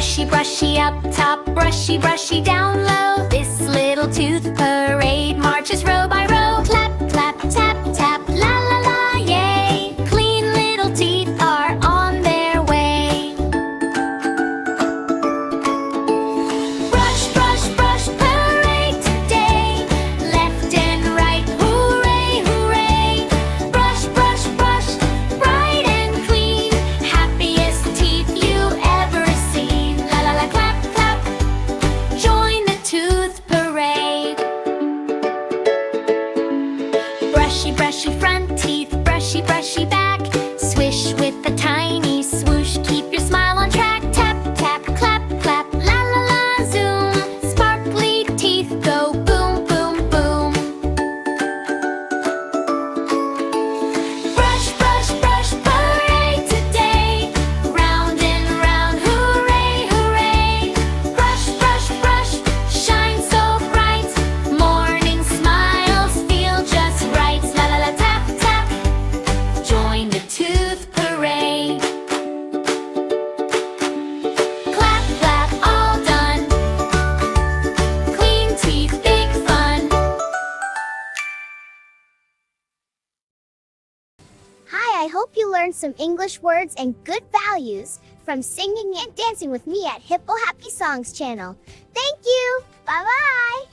Brushy, brushy up top, brushy, brushy down low. This little tooth parade marches row by row. Clap, clap, tap, tap, la la la, yay! Clean little teeth are on their way. Brush, brush, brush, parade today. Left and right, hooray, hooray! Brush, brush, brush, bright and clean. Happiest teeth you ever seen. La la la, clap, clap. Join the tooth parade. Brushy, brushy front teeth, brushy, brushy back. Swish with the tiny swoosh, keep your smile on track. Tap, tap, clap, clap, la la la, zoom. Sparkly teeth go boom, boom, boom. Brush, brush, brush, parade today. Round and round, hooray, hooray. Brush, brush, brush, shine so bright. Morning smiles feel just right. La la la, tap, tap. Join the tooth parade. Clap, clap, all done. Clean teeth, big fun. Hi, I hope you learned some English words and good values from singing and dancing with me at Hippo Happy Songs channel. Thank you. Bye-bye.